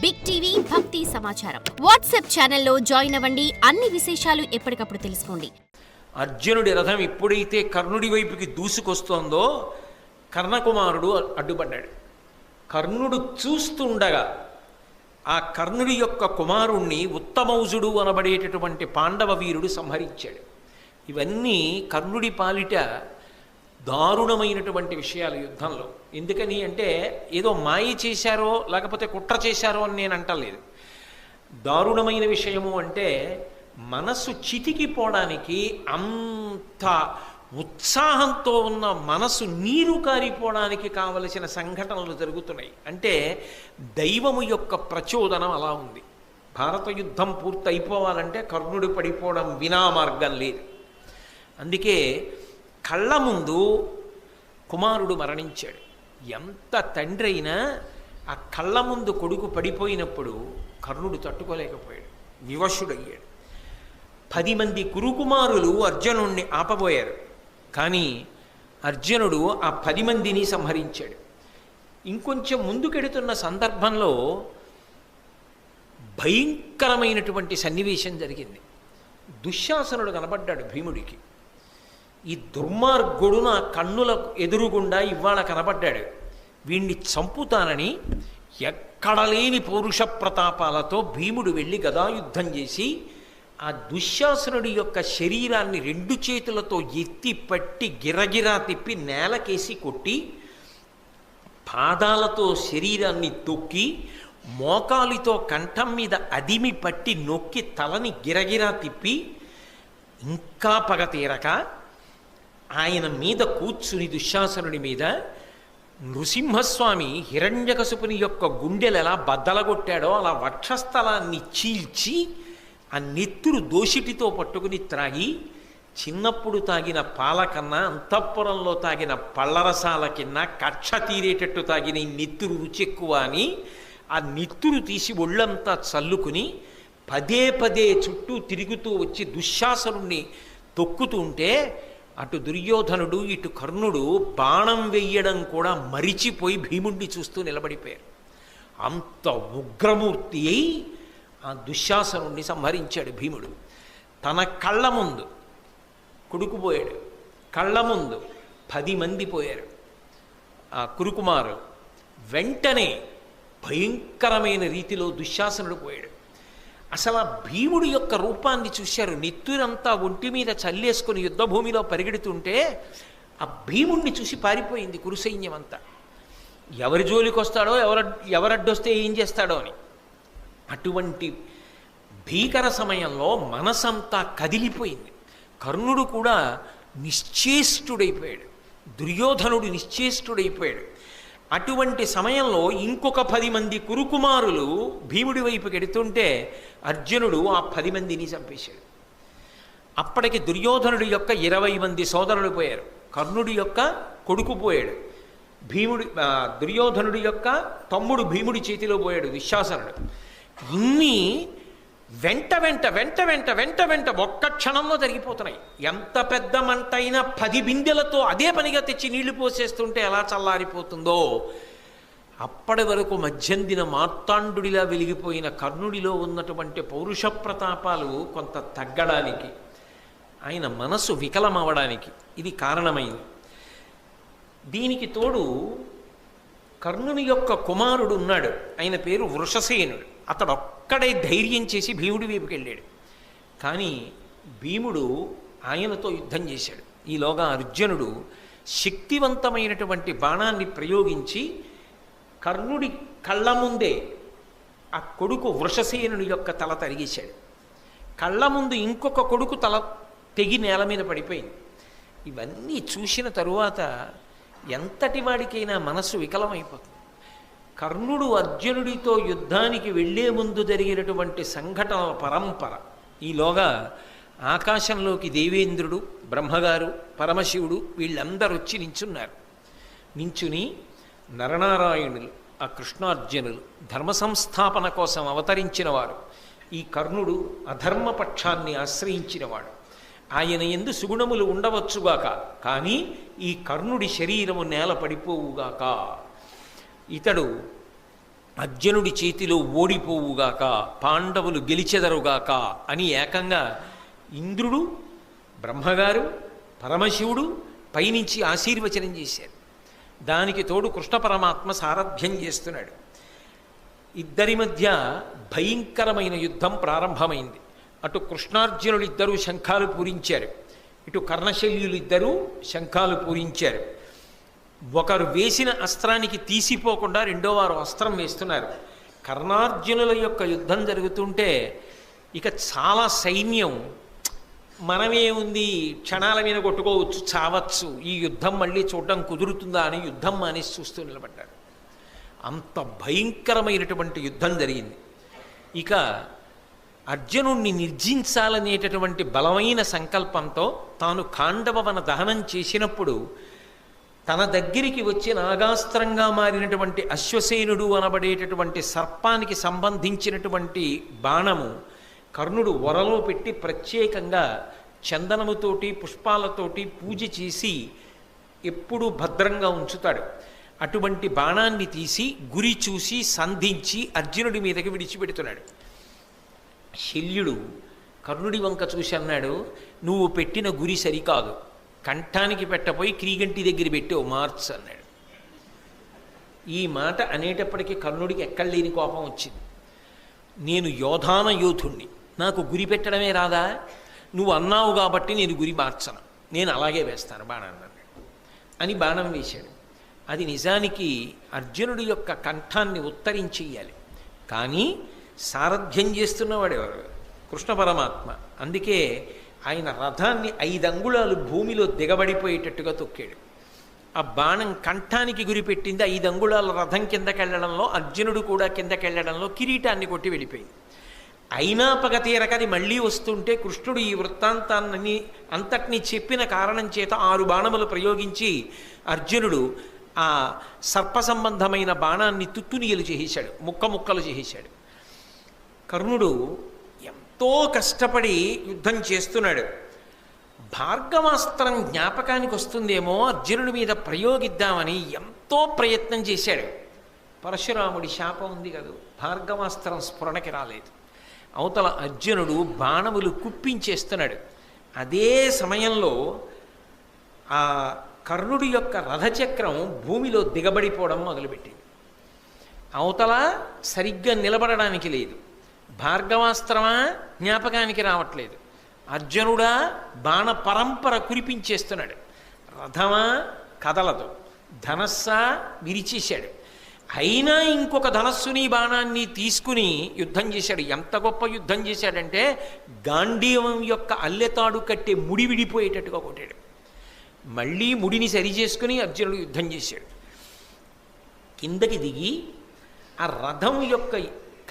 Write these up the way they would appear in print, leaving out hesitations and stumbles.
Big TV భక్తి సమాచారం WhatsApp ఛానల్లో జాయిన్ అవ్వండి. అన్ని విశేషాలు ఎప్పటికప్పుడు తెలుసుకోండి. అర్జునుడి రథం ఎప్పుడైతే కర్ణుడి వైపుకి దూసుకొస్తోందో కర్ణకుమారుడు అడ్డుపడ్డాడు. కర్ణుడు చూస్తుండగా ఆ కర్ణుడి యొక్క కుమారుణ్ణి ఉత్తమౌజుడు అనబడేటటువంటి పాండవ వీరుడు సంహరించాడు. ఇవన్నీ కర్ణుడి పాలిట దారుణమైనటువంటి విషయాలు యుద్ధంలో. ఎందుకని అంటే ఏదో మాయ చేశారో లేకపోతే కుట్ర చేశారో అని నేను అంటలేదు. దారుణమైన విషయము అంటే మనస్సు చితికిపోవడానికి, అంత ఉత్సాహంతో ఉన్న మనసు నీరు కారిపోవడానికి కావలసిన సంఘటనలు జరుగుతున్నాయి. అంటే దైవము యొక్క ప్రచోదనం అలా ఉంది. భారత యుద్ధం పూర్తి అయిపోవాలంటే కర్ణుడు పడిపోవడం వినా మార్గం లేదు. అందుకే కళ్ళ ముందు కుమారుడు మరణించాడు. ఎంత తండ్రి అయినా ఆ కళ్ళ ముందు కొడుకు పడిపోయినప్పుడు కర్ణుడు తట్టుకోలేకపోయాడు, వివశుడయ్యాడు. 10 మంది కురుకుమారులు అర్జునుణ్ణి ఆపబోయారు. కానీ అర్జునుడు ఆ 10 మందిని సంహరించాడు. ఇంకొంచెం ముందుకెడుతున్న సందర్భంలో భయంకరమైనటువంటి సన్నివేశం జరిగింది. దుశ్శాసనుడు కనబడ్డాడు భీముడికి. ఈ దుర్మార్గుడు నా కన్నుల ఎదురుగుండా ఇవాళ కనబడ్డాడు, వీణ్ణి చంపుతానని ఎక్కడ లేని పౌరుష ప్రతాపాలతో భీముడు వెళ్ళి గదాయుద్ధం చేసి ఆ దుశ్శాసనుడి యొక్క శరీరాన్ని 2 చేతులతో ఎత్తి పట్టి గిరగిరా తిప్పి నేలకేసి కొట్టి, పాదాలతో శరీరాన్ని తొక్కి, మోకాలితో కంఠం మీద అదిమి పట్టి నొక్కి తలని గిరగిరా తిప్పి, ఇంకా పగ తీరక ఆయన మీద కూర్చుని దుశ్శాసనుడి మీద నృసింహస్వామి హిరణ్యకశిపుని యొక్క గుండెలు ఎలా బద్దలగొట్టాడో అలా వక్షస్థలాన్ని చీల్చి ఆ నెత్తురు దోషిటితో పట్టుకుని త్రాగి, చిన్నప్పుడు తాగిన పాల కన్నా అంతఃపురంలో తాగిన పళ్ళరసాల కింద కక్ష తీరేటట్టు తాగిన ఈ నెత్తురు రుచి ఎక్కువ అని ఆ నెత్తురు తీసి ఒళ్ళంతా చల్లుకుని పదే పదే చుట్టూ తిరుగుతూ వచ్చి దుశ్శాసనుణ్ణి తొక్కుతుంటే అటు దుర్యోధనుడు ఇటు కర్ణుడు బాణం వెయ్యడం కూడా మరిచిపోయి భీముణ్ణి చూస్తూ నిలబడిపోయారు. అంత ఉగ్రమూర్తి అయి ఆ దుశ్శాసనుణ్ణి సంహరించాడు భీముడు. తన కళ్ళ ముందు కొడుకు పోయాడు, కళ్ళ ముందు 10 మంది పోయారు ఆ కురుకుమారు. వెంటనే భయంకరమైన రీతిలో దుశ్శాసనుడు పోయాడు. అసలు ఆ భీముడి యొక్క రూపాన్ని చూశారు. నెత్తురంతా ఒంటి మీద చల్లేసుకుని యుద్ధభూమిలో పరిగెడుతుంటే ఆ భీముడిని చూసి పారిపోయింది కురుసైన్యం అంతా. ఎవరి జోలికి వస్తాడో, ఎవరడ్డొస్తే ఏం చేస్తాడో అని. అటువంటి భీకర సమయంలో మనసంతా కదిలిపోయింది. కర్ణుడు కూడా నిశ్చేష్టుడైపోయాడు, దుర్యోధనుడు నిశ్చేష్టుడైపోయాడు. అటువంటి సమయంలో ఇంకొక 10 మంది కురుకుమారులు భీముడి వైపుకి ఎడుతుంటే అర్జునుడు ఆ 10 మందిని చంపేశాడు. అప్పటికి దుర్యోధనుడి యొక్క 20 మంది సోదరులు పోయారు, కర్ణుడి యొక్క కొడుకు పోయాడు, దుర్యోధనుడి యొక్క తమ్ముడు భీముడి చేతిలో పోయాడు దుశ్శాసనుడు. ఇన్ని వెంట వెంట వెంట వెంట వెంట వెంట ఒక్క క్షణంలో జరిగిపోతున్నాయి. ఎంత పెద్ద మంట అయినా 10 బిందెలతో అదే పనిగా తెచ్చి నీళ్లు పోసేస్తుంటే ఎలా చల్లారిపోతుందో, అప్పటి వరకు మధ్యందిన మార్తాండుడిలా వెలిగిపోయిన కర్ణుడిలో ఉన్నటువంటి పౌరుష ప్రతాపాలు కొంత తగ్గడానికి, ఆయన మనసు వికలమవడానికి ఇది కారణమైంది. దీనికి తోడు కర్ణుని యొక్క కుమారుడు ఉన్నాడు, ఆయన పేరు వృషసేనుడు. అతడు ఒక్కడే ధైర్యం చేసి భీముడి వైపుకి వెళ్ళాడు. కానీ భీముడు ఆయనతో యుద్ధం చేశాడు. ఈలోగా అర్జునుడు శక్తివంతమైనటువంటి బాణాన్ని ప్రయోగించి కర్ణుడి కళ్ళ ముందే ఆ కొడుకు వృషసేనుడి యొక్క తల తరిగేశాడు. కళ్ళ ముందు ఇంకొక కొడుకు తల తెగి నేల మీద పడిపోయింది. ఇవన్నీ చూసిన తరువాత ఎంతటి వాడికైనా మనస్సు వికలమైపోతుంది. కర్ణుడు అర్జునుడితో యుద్ధానికి వెళ్లే ముందు జరిగినటువంటి సంఘటనల పరంపర. ఈలోగా ఆకాశంలోకి దేవేంద్రుడు, బ్రహ్మగారు, పరమశివుడు వీళ్ళందరూ వచ్చి నించున్నారు. నించుని నరనారాయణులు, ఆ కృష్ణార్జునులు ధర్మ సంస్థాపన కోసం అవతరించిన వారు. ఈ కర్ణుడు అధర్మపక్షాన్ని ఆశ్రయించినవాడు. ఆయన యందు సుగుణములు ఉండవచ్చుగాక, కానీ ఈ కర్ణుడి శరీరము నేల పడిపోవుగాక. ఇతడు అర్జునుడి చేతిలో ఓడిపోవుగాక, పాండవులు గెలిచెదరుగాక అని ఏకంగా ఇంద్రుడు, బ్రహ్మగారు, పరమశివుడు పైనుంచి ఆశీర్వచనం చేశారు. దానికి తోడు కృష్ణ పరమాత్మ సారథ్యం చేస్తున్నాడు. ఇద్దరి మధ్య భయంకరమైన యుద్ధం ప్రారంభమైంది. అటు కృష్ణార్జునులిద్దరూ శంఖాలు పూరించారు, ఇటు కర్ణశల్యులిద్దరూ శంఖాలు పూరించారు. ఒకరు వేసిన అస్త్రానికి తీసిపోకుండా రెండో వారు అస్త్రం వేస్తున్నారు. కర్ణార్జునుల యొక్క యుద్ధం జరుగుతుంటే ఇక చాలా సైన్యం మనమే ఉంది, క్షణాల మీద కొట్టుకోవచ్చు, చావచ్చు, ఈ యుద్ధం మళ్ళీ చూడడం కుదురుతుందా అని యుద్ధం మానేసి చూస్తూ నిలబడ్డారు. అంత భయంకరమైనటువంటి యుద్ధం జరిగింది. ఇక అర్జునుణ్ణి నిర్జించాలనేటటువంటి బలమైన సంకల్పంతో తాను ఖాండవవన దహనం చేసినప్పుడు తన దగ్గరికి వచ్చి నాగాస్త్రంగా మారినటువంటి అశ్వసేనుడు అనబడేటటువంటి సర్పానికి సంబంధించినటువంటి బాణము కర్ణుడు వరలో పెట్టి ప్రత్యేకంగా చందనముతోటి పుష్పాలతోటి పూజ చేసి ఎప్పుడూ భద్రంగా ఉంచుతాడు. అటువంటి బాణాన్ని తీసి గురి చూసి సంధించి అర్జునుడి మీదకి విడిచిపెడుతున్నాడు. శల్యుడు కర్ణుడి వంక చూసి అన్నాడు, నువ్వు పెట్టిన గురి సరికాదు, కంఠానికి పెట్టపోయి క్రీగంటి దగ్గర పెట్టావు, మార్చ్ అన్నాడు. ఈ మాట అనేటప్పటికీ కర్ణుడికి ఎక్కడలేని కోపం వచ్చింది. నేను యోధాన యోధుణ్ణి, నాకు గురి పెట్టడమే రాదా? నువ్వు అన్నావు కాబట్టి నేను గురి మార్చను, నేను అలాగే వేస్తాను బాణాన్ని అని బాణం వేశాడు. అది నిజానికి అర్జునుడి యొక్క కంఠాన్ని ఉత్తరించేయాలి, కానీ సారథ్యం చేస్తున్నవాడు ఎవరు? కృష్ణ పరమాత్మ. అందుకే ఆయన రథాన్ని 5 అంగుళాలు భూమిలో దిగబడిపోయేటట్టుగా తొక్కాడు. ఆ బాణం కంఠానికి గురిపెట్టింది. 5 అంగుళాల రథం కిందకెళ్ళడంలో, అర్జునుడు కూడా కిందకెళ్ళడంలో కిరీటాన్ని కొట్టి వెళ్ళిపోయింది. అయినా పగ తీరక అది మళ్ళీ వస్తుంటే కృష్ణుడు ఈ వృత్తాంతాన్ని అంతటినీ చెప్పిన కారణం చేత 6 బాణములు ప్రయోగించి అర్జునుడు ఆ సర్ప సంబంధమైన బాణాన్ని తుత్తునియలు చేసేశాడు, ముక్కలు చేసేశాడు. కర్ణుడు ఎంతో కష్టపడి యుద్ధం చేస్తున్నాడు. భార్గవాస్త్రం జ్ఞాపకానికి వస్తుందేమో అర్జునుడి మీద ప్రయోగిద్దామని ఎంతో ప్రయత్నం చేశాడు. పరశురాముడి శాపం ఉంది కదా, భార్గవాస్త్రం స్ఫురణకి రాలేదు. అవతల అర్జునుడు బాణములు కుప్పించేస్తున్నాడు. అదే సమయంలో ఆ కర్ణుడి యొక్క రథచక్రం భూమిలో దిగబడిపోవడం మొదలుపెట్టింది. అవతల సరిగ్గా నిలబడడానికి లేదు. భార్గవాస్త్రమా జ్ఞాపకానికి రావట్లేదు. అర్జునుడా బాణ పరంపర కురిపించేస్తున్నాడు. రథమా కదలదు, ధనస్సా విరిచేశాడు. అయినా ఇంకొక ధనస్సుని బాణాన్ని తీసుకుని యుద్ధం చేశాడు. ఎంత గొప్ప యుద్ధం చేశాడంటే గాంధీవం యొక్క అల్లెతాడు కట్టే ముడి విడిపోయేటట్టుగా కొట్టాడు. మళ్ళీ ముడిని సరిచేసుకుని అర్జునుడు యుద్ధం చేశాడు. కిందకి దిగి ఆ రథం యొక్క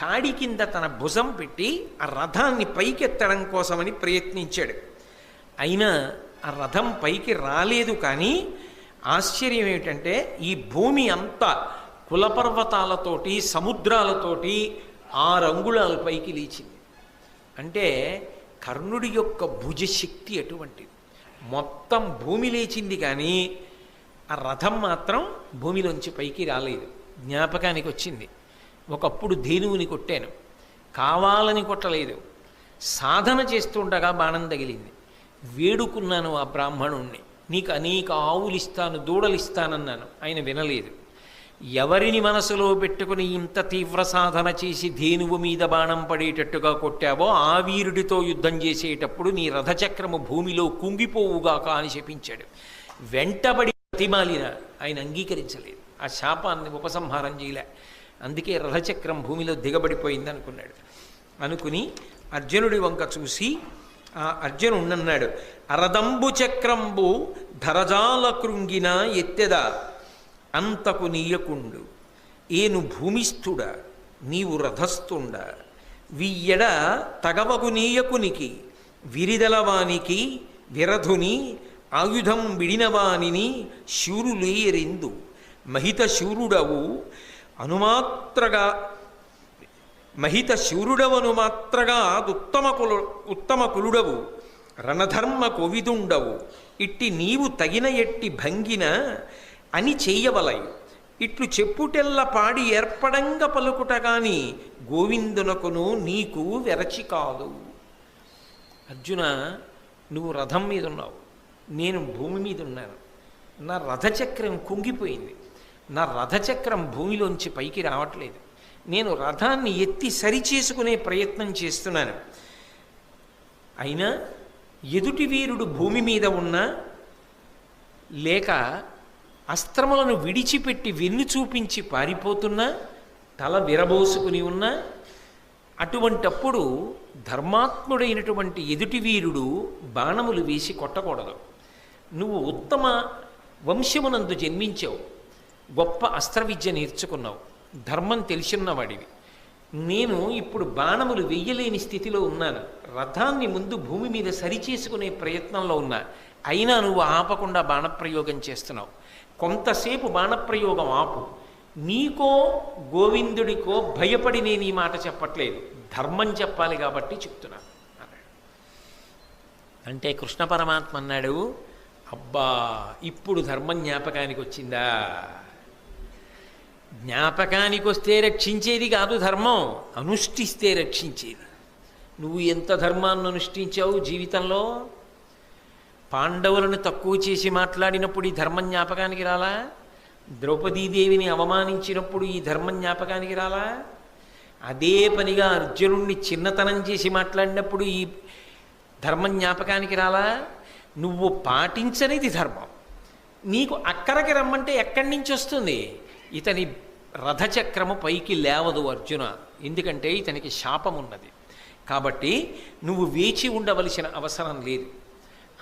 కాడి కింద తన భుజం పెట్టి ఆ రథాన్ని పైకెత్తడం కోసమని ప్రయత్నించాడు. అయినా ఆ రథం పైకి రాలేదు. కానీ ఆశ్చర్యం ఏమిటంటే ఈ భూమి అంతా కులపర్వతాలతోటి సముద్రాలతోటి 6 అంగుళాల పైకి లేచింది. అంటే కర్ణుడి యొక్క భుజశక్తి అటువంటిది. మొత్తం భూమి లేచింది కానీ ఆ రథం మాత్రం భూమిలోంచి పైకి రాలేదు. జ్ఞాపకానికి వచ్చింది, ఒకప్పుడు ధేనువుని కొట్టాను, కావాలని కొట్టలేదు, సాధన చేస్తుండగా బాణం తగిలింది. వేడుకున్నాను ఆ బ్రాహ్మణుణ్ణి, నీకు అనేక ఆవులు ఇస్తాను, దూడలు ఇస్తానన్నాను. ఆయన వినలేదు. ఎవరిని మనసులో పెట్టుకుని ఇంత తీవ్ర సాధన చేసి ధేనువు మీద బాణం పడేటట్టుగా కొట్టావో ఆ వీరుడితో యుద్ధం చేసేటప్పుడు నీ రథచక్రము భూమిలో కుంగిపోవుగాక అని శపించాడు. వెంటబడి ప్రతిమాలిన ఆయన అంగీకరించలేదు, ఆ శాపాన్ని ఉపసంహారం చేయలే. అందుకే రథచక్రం భూమిలో దిగబడిపోయింది అనుకున్నాడు. అనుకుని అర్జునుడి వంక చూసి ఆ అర్జునుడు అన్నాడు, అరదంబు చక్రంబు ధరజాల కృంగిన ఎత్తెద అంతకు నీయకుండు, ఏను భూమిస్థుడ నీవు రథస్థుండ, వియ్యడ తగవగు నీయకునికి విరిదలవానికి విరధుని ఆయుధం విడినవానిని శూరులేయరెందు, మహిత శూరుడవు అనుమాత్రగా ఉత్తమ కులుడవు రణధర్మ కోవిదుండవు, ఇట్టి నీవు తగిన ఎట్టి భంగిన అని చెయ్యవలయు, ఇట్లు చెప్పుటెల్ల పాడి ఏర్పడంగ పలుకుట గాని గోవిందునకును నీకు వెరచి కాదు. అర్జున, నువ్వు రథం మీద ఉన్నావు, నేను భూమి మీద ఉన్నాను. నా రథచక్రం కుంగిపోయింది, నా రథచక్రం భూమిలోంచి పైకి రావట్లేదు. నేను రథాన్ని ఎత్తి సరిచేసుకునే ప్రయత్నం చేస్తున్నాను. అయినా ఎదుటి వీరుడు భూమి మీద ఉన్నా, లేక అస్త్రములను విడిచిపెట్టి వెన్ను చూపించి పారిపోతున్నా, తల విరబోసుకుని ఉన్నా, అటువంటప్పుడు ధర్మాత్ముడైనటువంటి ఎదుటి వీరుడు బాణములు వేసి కొట్టకూడదు. నువ్వు ఉత్తమ వంశమునందు జన్మించావు, గొప్ప అస్త్ర విద్య నేర్చుకున్నావు, ధర్మం తెలిసిన్నవాడివి. నేను ఇప్పుడు బాణములు వెయ్యలేని స్థితిలో ఉన్నాను, రథాన్ని ముందు భూమి మీద సరిచేసుకునే ప్రయత్నంలో ఉన్నా, అయినా నువ్వు ఆపకుండా బాణప్రయోగం చేస్తున్నావు. కొంతసేపు బాణప్రయోగం ఆపు. నీకో గోవిందుడికో భయపడి నేను ఈ మాట చెప్పట్లేదు, ధర్మం చెప్పాలి కాబట్టి చెప్తున్నా అన్నాడు. అంటే కృష్ణ పరమాత్మ అన్నాడు, అబ్బా ఇప్పుడు ధర్మం జ్ఞాపకానికి వచ్చిందా? జ్ఞాపకానికి వస్తే రక్షించేది కాదు ధర్మం, అనుష్ఠిస్తే రక్షించేది. నువ్వు ఎంత ధర్మాన్ని అనుష్ఠించావు జీవితంలో? పాండవులను తక్కువ చేసి మాట్లాడినప్పుడు ఈ ధర్మం జ్ఞాపకానికి రాలా? ద్రౌపదీదేవిని అవమానించినప్పుడు ఈ ధర్మం జ్ఞాపకానికి రాలా? అదే పనిగా అర్జునుణ్ణి చిన్నతనం చేసి మాట్లాడినప్పుడు ఈ ధర్మం జ్ఞాపకానికి రాలా? నువ్వు పాటించనిది ధర్మం. నీకు అక్కడికి రమ్మంటే ఎక్కడి నుంచి వస్తుంది? ఇతని రథచక్రము పైకి లేవదు అర్జున, ఎందుకంటే ఇతనికి శాపం ఉన్నది. కాబట్టి నువ్వు వేచి ఉండవలసిన అవసరం లేదు.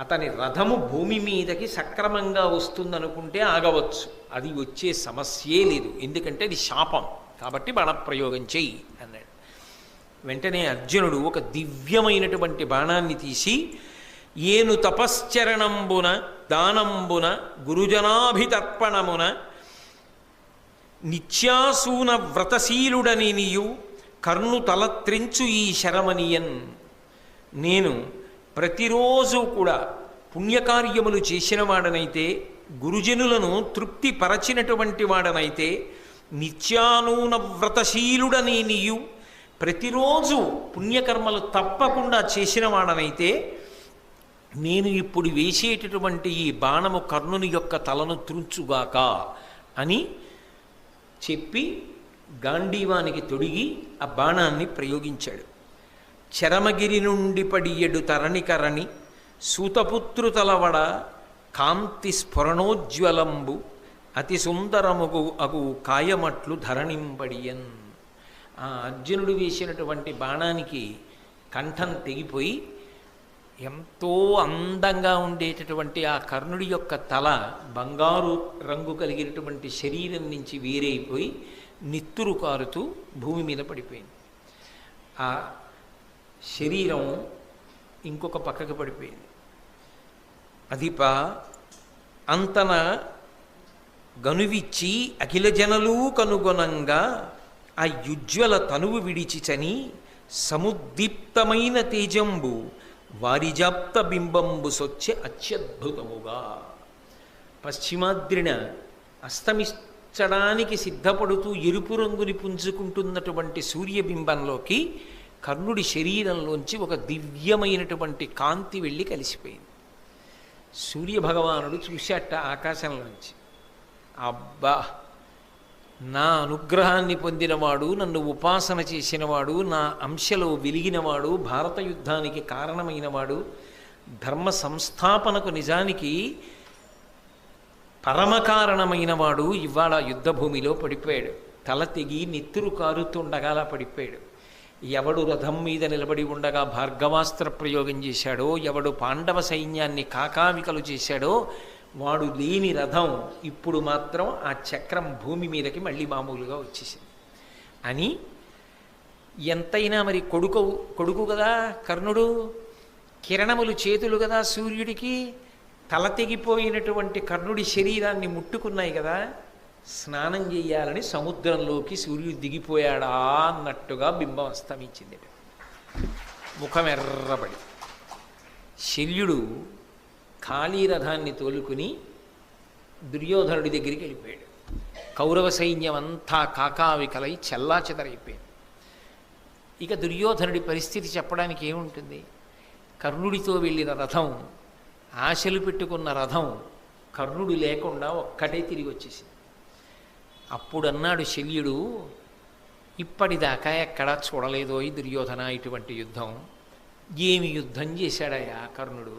అతని రథము భూమి మీదకి సక్రమంగా వస్తుందనుకుంటే ఆగవచ్చు, అది వచ్చే సమస్యే లేదు, ఎందుకంటే అది శాపం. కాబట్టి బాణప్రయోగం చెయ్యి అన్నాడు. వెంటనే అర్జునుడు ఒక దివ్యమైనటువంటి బాణాన్ని తీసి, ఏను తపశ్చరణంబున దానంబున గురుజనాభితర్పణమున నిత్యాసూన వ్రతశీలుడని నీయు కర్ణు తలత్రించు ఈ శరమనియన్. నేను ప్రతిరోజు కూడా పుణ్యకార్యములు చేసిన వాడనైతే, గురుజనులను తృప్తిపరచినటువంటి వాడనైతే, నిత్యానూన వ్రతశీలుడని నీయు ప్రతిరోజు పుణ్యకర్మలు తప్పకుండా చేసిన వాడనైతే, నేను ఇప్పుడు వేసేటటువంటి ఈ బాణము కర్ణుని యొక్క తలను త్రుంచుగాక అని చెప్పి గాంధీవానికి తొడిగి ఆ బాణాన్ని ప్రయోగించాడు. చరమగిరి నుండి పడియడు తరణికరణి సూతపుత్రు తలవడ కాంతి స్ఫురణోజ్వలంబు అతి సుందరముగు అగు కాయమట్లు ధరణింపడియన్. ఆ అర్జునుడు వేసినటువంటి బాణానికి కంఠం తెగిపోయి ఎంతో అందంగా ఉండేటటువంటి ఆ కర్ణుడి యొక్క తల బంగారు రంగు కలిగినటువంటి శరీరం నుంచి వేరైపోయి నిత్తురు కారుతూ భూమి మీద పడిపోయింది. ఆ శరీరం ఇంకొక పక్కకు పడిపోయింది. అదిప అంతన గనువిచ్చి అఖిల జనలు కనుగొనంగా ఆ యుజ్వల తనువు విడిచిచని సముద్దీప్తమైన తేజంబు వారిజాప్త బింబంబు సొచ్చె అత్యద్భుతముగా. పశ్చిమాద్రిన అస్తమించడానికి సిద్ధపడుతూ ఎరుపు రంగుని పుంజుకుంటున్నటువంటి సూర్యబింబంలోకి కర్ణుడి శరీరంలోంచి ఒక దివ్యమైనటువంటి కాంతి వెళ్ళి కలిసిపోయింది. సూర్యభగవానుడు చూశాట ఆకాశంలోంచి, అబ్బా, నా అనుగ్రహాన్ని పొందినవాడు, నన్ను ఉపాసన చేసినవాడు, నా అంశలో వెలిగినవాడు, భారత యుద్ధానికి కారణమైనవాడు, ధర్మ సంస్థాపనకు నిజానికి పరమకారణమైనవాడు ఇవాళ యుద్ధభూమిలో పడిపోయాడు. తల తెగి నెత్తురు కారుతుండగా అలా పడిపోయాడు. ఎవడు రథం మీద నిలబడి ఉండగా భార్గవాస్త్ర ప్రయోగం చేశాడో, ఎవడు పాండవ సైన్యాన్ని కాకావికలు చేశాడో, వాడు లేని రథం ఇప్పుడు మాత్రం ఆ చక్రం భూమి మీదకి మళ్ళీ మామూలుగా వచ్చేసింది అని. ఎంతైనా మరి కొడుకు కదా కర్ణుడు, కిరణములు చేతులు కదా సూర్యుడికి. తల తెగిపోయినటువంటి కర్ణుడి శరీరాన్ని ముట్టుకున్నాయి కదా, స్నానం చేయాలని సముద్రంలోకి సూర్యుడు దిగిపోయాడా అన్నట్టుగా బింబం అస్తమించింది. ముఖం ఎర్రబడి శల్యుడు ఖాళీ రథాన్ని తోలుకుని దుర్యోధనుడి దగ్గరికి వెళ్ళిపోయాడు. కౌరవ సైన్యం అంతా కాకావికలై చెల్లాచెదరైపోయింది. ఇక దుర్యోధనుడి పరిస్థితి చెప్పడానికి ఏముంటుంది? కర్ణుడితో వెళ్ళిన రథం, ఆశలు పెట్టుకున్న రథం కర్ణుడు లేకుండా ఒక్కటే తిరిగి వచ్చేసింది. అప్పుడు అన్నాడు శల్యుడు, ఇప్పటిదాకా ఎక్కడా చూడలేదో ఈ దుర్యోధన ఇటువంటి యుద్ధం. ఏమి యుద్ధం చేశాడయా కర్ణుడు!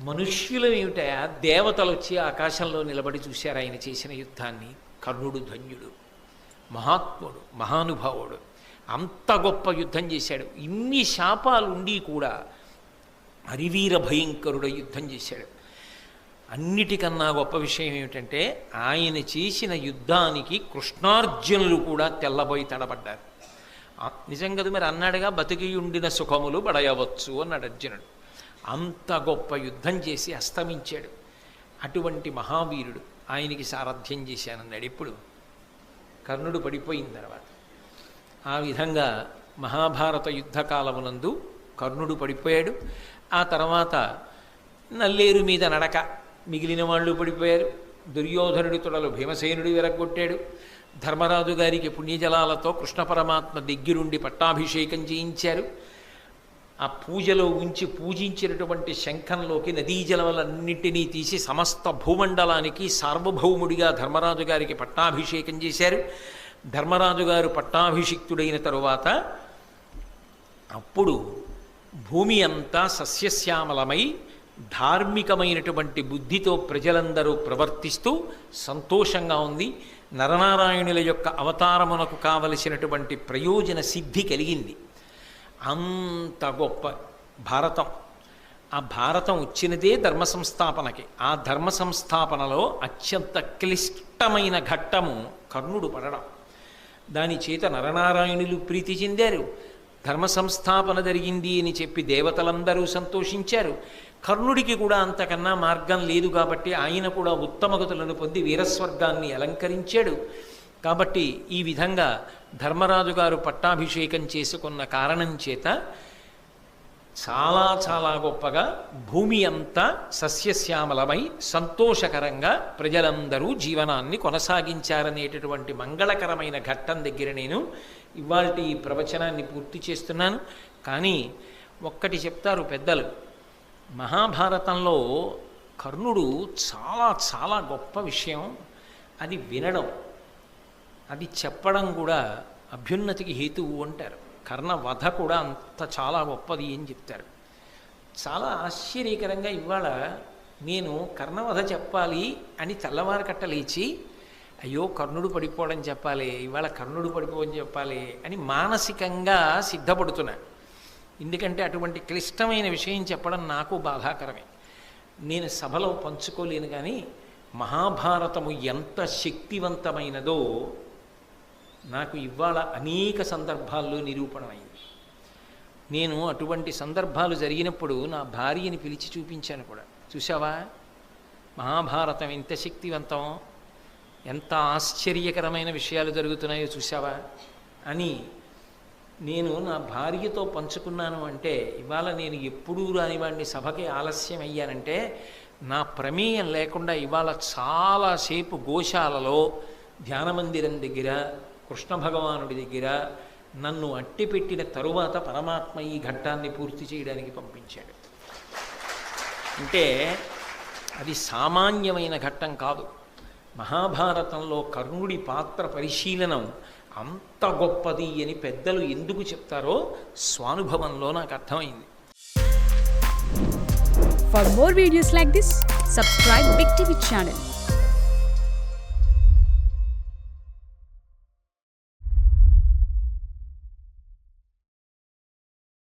మనుష్యులు ఏమిటయా, దేవతలు వచ్చి ఆకాశంలో నిలబడి చూశారు ఆయన చేసిన యుద్ధాన్ని. కర్ణుడు ధన్యుడు, మహాత్ముడు, మహానుభావుడు, అంత గొప్ప యుద్ధం చేశాడు. ఇన్ని శాపాలు ఉండి కూడా హరివీర భయంకరుడు యుద్ధం చేశాడు. అన్నిటికన్నా గొప్ప విషయం ఏమిటంటే ఆయన చేసిన యుద్ధానికి కృష్ణార్జునులు కూడా తెల్లబోయి తడబడ్డారు. నిజంగా మరి అన్నాడుగా, బతికియుండిన సుఖములు బడయవచ్చు అన్నాడు అర్జునుడు. అంత గొప్ప యుద్ధం చేసి అస్తమించాడు. అటువంటి మహావీరుడు ఆయనకి సారథ్యం చేశానన్నాడు. ఇప్పుడు కర్ణుడు పడిపోయిన తర్వాత ఆ విధంగా మహాభారత యుద్ధకాలమునందు కర్ణుడు పడిపోయాడు. ఆ తర్వాత నల్లేరు మీద నడక, మిగిలిన వాళ్ళు పడిపోయారు. దుర్యోధనుడి తొడలు భీమసేనుడు విరగ్గొట్టాడు. ధర్మరాజు గారికి పుణ్యజలాలతో కృష్ణ పరమాత్మ దగ్గరుండి పట్టాభిషేకం చేయించారు. ఆ పూజలో ఉంచి పూజించినటువంటి శంఖంలోకి నదీ జలములన్నింటినీ తీసి సమస్త భూమండలానికి సార్వభౌముడిగా ధర్మరాజు గారికి పట్టాభిషేకం చేశారు. ధర్మరాజు గారు పట్టాభిషిక్తుడైన తరువాత అప్పుడు భూమి అంతా సస్యశ్యామలమై ధార్మికమైనటువంటి బుద్ధితో ప్రజలందరూ ప్రవర్తిస్తూ సంతోషంగా ఉంది. నరనారాయణుల యొక్క అవతారమునకు కావలసినటువంటి ప్రయోజన సిద్ధి కలిగింది. అంత గొప్ప భారతం. ఆ భారతం వచ్చినదే ధర్మ సంస్థాపనకి. ఆ ధర్మ సంస్థాపనలో అత్యంత క్లిష్టమైన ఘట్టము కర్ణుడు పడడం. దాని చేత నరనారాయణులు ప్రీతి చెందారు. ధర్మ సంస్థాపన జరిగింది అని చెప్పి దేవతలందరూ సంతోషించారు. కర్ణుడికి కూడా అంతకన్నా మార్గం లేదు కాబట్టి ఆయన కూడా ఉత్తమగతులను పొంది వీరస్వర్గాన్ని అలంకరించాడు. కాబట్టి ఈ విధంగా ధర్మరాజు గారు పట్టాభిషేకం చేసుకున్న కారణం చేత చాలా చాలా గొప్పగా భూమి అంతా సస్యశ్యామలమై సంతోషకరంగా ప్రజలందరూ జీవనాన్ని కొనసాగించారనేటటువంటి మంగళకరమైన ఘట్టం దగ్గర నేను ఇవాల్టి ఈ ప్రవచనాన్ని పూర్తి చేస్తున్నాను. కానీ ఒక్కటి చెప్తారు పెద్దలు, మహాభారతంలో కర్ణుడు చాలా చాలా గొప్ప విషయం అది వినడం, అది చెప్పడం కూడా అభ్యున్నతికి హేతువు అంటారు. కర్ణ వధ కూడా అంత చాలా గొప్పది అని చెప్తారు. చాలా ఆశ్చర్యకరంగా ఇవాళ నేను కర్ణవధ చెప్పాలి అని తెల్లవారు కట్టలేచి అయ్యో కర్ణుడు పడిపోవడం చెప్పాలి, ఇవాళ కర్ణుడు పడిపోవడం చెప్పాలి అని మానసికంగా సిద్ధపడుతున్నా. ఎందుకంటే అటువంటి క్లిష్టమైన విషయం చెప్పడం నాకు బాధాకరమే. నేను సభలో పంచుకోలేను. కానీ మహాభారతము ఎంత శక్తివంతమైనదో నాకు ఇవాళ అనేక సందర్భాల్లో నిరూపణమైంది. నేను అటువంటి సందర్భాలు జరిగినప్పుడు నా భార్యని పిలిచి చూపించాను కూడా. చూసావా మహాభారతం ఎంత శక్తివంతం, ఎంత ఆశ్చర్యకరమైన విషయాలు జరుగుతున్నాయో చూసావా అని నేను నా భార్యతో పంచుకున్నాను. అంటే ఇవాళ నేను ఎప్పుడూ రానివాడిని సభకి ఆలస్యం అయ్యానంటే నా ప్రమేయం లేకుండా ఇవాళ చాలాసేపు గోశాలలో ధ్యానమందిరం దగ్గర కృష్ణ భగవానుడి దగ్గర నన్ను అట్టిపెట్టిన తరువాత పరమాత్మ ఈ ఘట్టాన్ని పూర్తి చేయడానికి పంపించాడు. అంటే అది సామాన్యమైన ఘట్టం కాదు. మహాభారతంలో కర్ణుడి పాత్ర పరిశీలనం అంత గొప్పది అని పెద్దలు ఎందుకు చెప్తారో స్వానుభవంలో నాకు అర్థమైంది. For more videos like this, subscribe Big TV channel.